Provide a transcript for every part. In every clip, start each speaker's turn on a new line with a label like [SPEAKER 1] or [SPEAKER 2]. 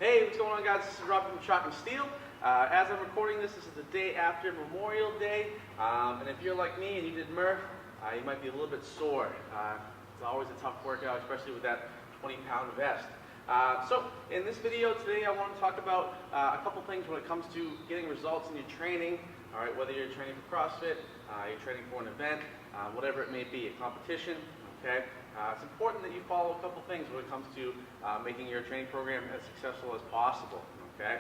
[SPEAKER 1] Hey, what's going on, guys? This is Rob from Chalk and Steel. As I'm recording this, this is the day after Memorial Day, and if you're like me and you did Murph, you might be a little bit sore. It's always a tough workout, especially with that 20-pound vest. So in this video today, I want to talk about a couple things when it comes to getting results in your training. All right, whether you're training for CrossFit, you're training for an event, whatever it may be, a competition. Okay, it's important that you follow a couple things when it comes to making your training program as successful as possible. Okay,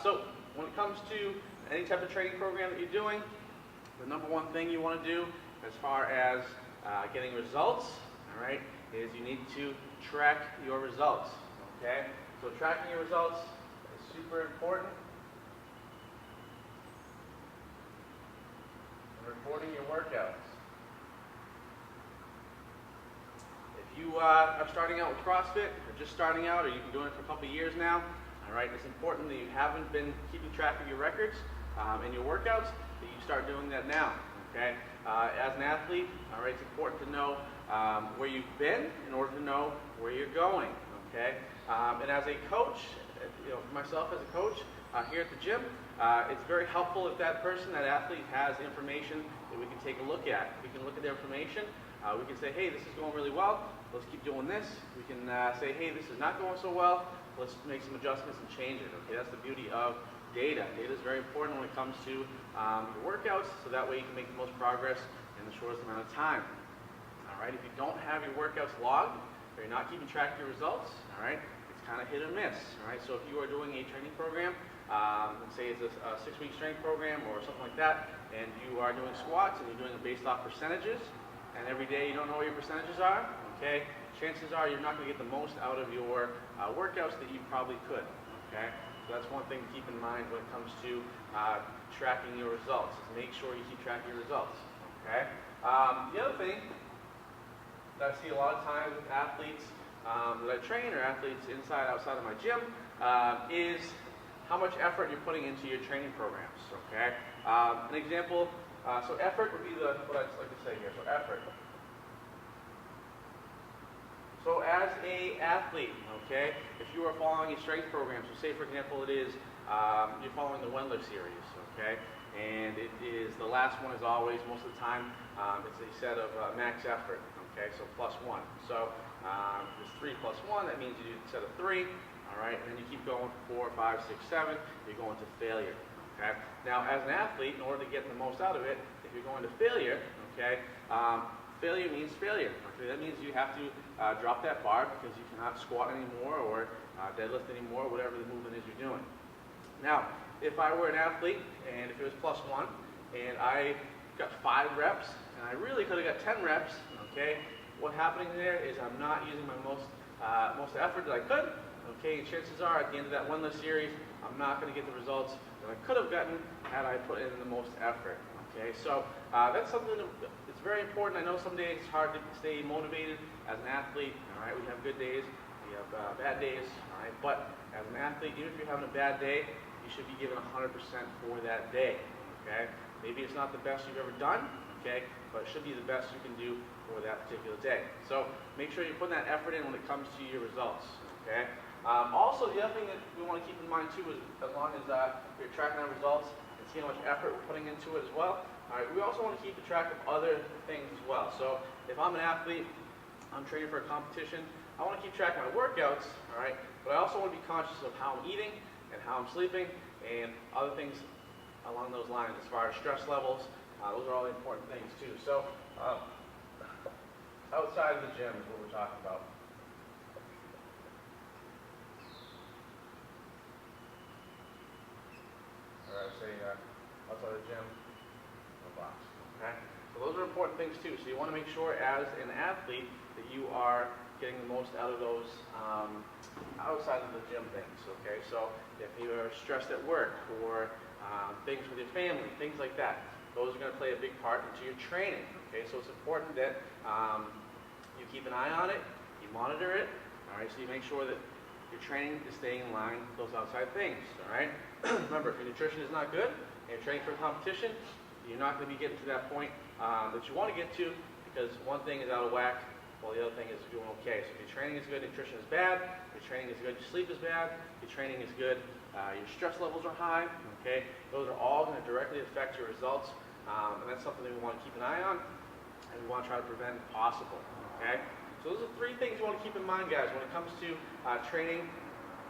[SPEAKER 1] so when it comes to any type of training program that you're doing, the number one thing you want to do as far as getting results, all right, is you need to track your results. Okay, so tracking your results is super important. And recording your workouts. If you are starting out with CrossFit, or just starting out, or you've been doing it for a couple of years now, all right, it's important that you haven't been keeping track of your records and your workouts, that you start doing that now. Okay, as an athlete, all right, it's important to know where you've been in order to know where you're going. Okay, and as a coach, for myself as a coach here at the gym, it's very helpful if that person, that athlete, has information that we can take a look at. We can look at their information. We can say, hey, this is going really well. Let's keep doing this. We can say, hey, this is not going so well. Let's make some adjustments and change it. Okay, that's the beauty of data. Data is very important when it comes to your workouts, so that way you can make the most progress in the shortest amount of time. All right, if you don't have your workouts logged, or you're not keeping track of your results, all right, it's kind of hit or miss. All right, so if you are doing a training program, let's say it's a 6-week strength program or something like that, and you are doing squats and you're doing it based off percentages, and every day you don't know what your percentages are, okay, chances are you're not going to get the most out of your workouts that you probably could. Okay, so that's one thing to keep in mind when it comes to tracking your results, is make sure you keep track of your results. Okay, the other thing that I see a lot of times with athletes that I train, or athletes inside, outside of my gym, is how much effort you're putting into your training programs. Okay, an example, so effort would be what I'd like to say here. So effort. So as a athlete, okay, if you are following a strength program, so say for example it is you're following the Wendler series, okay, and it is the last one is always, most of the time, it's a set of max effort. Okay, so +1. So there's 3 + 1. That means you do a set of 3. All right, and then you keep going 4, 5, 6, 7. You're going to failure. Okay. Now, as an athlete, in order to get the most out of it, if you're going to failure, okay, failure means failure. Okay, that means you have to drop that bar because you cannot squat anymore or deadlift anymore, whatever the movement is you're doing. Now, if I were an athlete and if it was +1 and I got 5 reps and I really could have got 10 reps, okay, what's happening there is I'm not using my most effort that I could. Okay, and chances are at the end of that Wendler series, I'm not going to get the results that I could have gotten had I put in the most effort. Okay, so that's something that's very important. I know some days it's hard to stay motivated as an athlete. All right, we have good days, we have bad days. All right, but as an athlete, even if you're having a bad day, you should be giving 100% for that day. Okay, maybe it's not the best you've ever done. Okay, but it should be the best you can do for that particular day. So make sure you're putting that effort in when it comes to your results. Okay. Also, the other thing that we want to keep in mind too is, as long as you're tracking our results and seeing how much effort we're putting into it as well, all right, we also want to keep track of other things as well. So if I'm an athlete, I'm training for a competition, I want to keep track of my workouts, all right, but I also want to be conscious of how I'm eating and how I'm sleeping and other things along those lines as far as stress levels. Those are all the important things too. So outside of the gym is what we're talking about. Or I say outside of the gym, no box. Okay. So those are important things too. So you want to make sure as an athlete that you are getting the most out of those outside of the gym things. Okay. So if you are stressed at work or things with your family, things like that, those are going to play a big part into your training. Okay. So it's important that you keep an eye on it, you monitor it. All right. So you make sure that your training is staying in line with those outside things. All right. Remember, if your nutrition is not good and you're training for a competition, you're not going to be getting to that point that you want to get to, because one thing is out of whack well, the other thing is doing okay. So if your training is good, nutrition is bad. Your training is good, your sleep is bad. Your training is good, your stress levels are high. Okay, those are all going to directly affect your results, and that's something that we want to keep an eye on, and we want to try to prevent if possible. Okay, so those are 3 things you want to keep in mind, guys, when it comes to training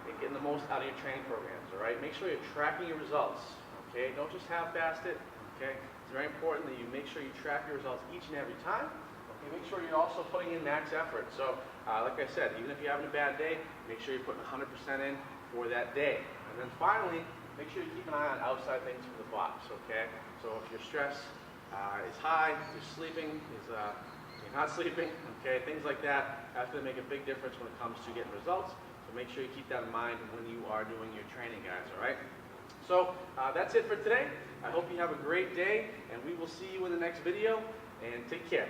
[SPEAKER 1] and getting the most out of your training programs. All right, make sure you're tracking your results. Okay, don't just half-assed it. Okay, it's very important that you make sure you track your results each and every time. Okay, make sure you're also putting in max effort. So, like I said, even if you're having a bad day, make sure you're putting 100% in for that day. And then finally, make sure you keep an eye on outside things from the box. Okay, so if your stress is high, you're sleeping, you're not sleeping. Okay, things like that have to make a big difference when it comes to getting results. So make sure you keep that in mind when you are doing your training, guys. All right. So that's it for today. I hope you have a great day, and we will see you in the next video, and take care.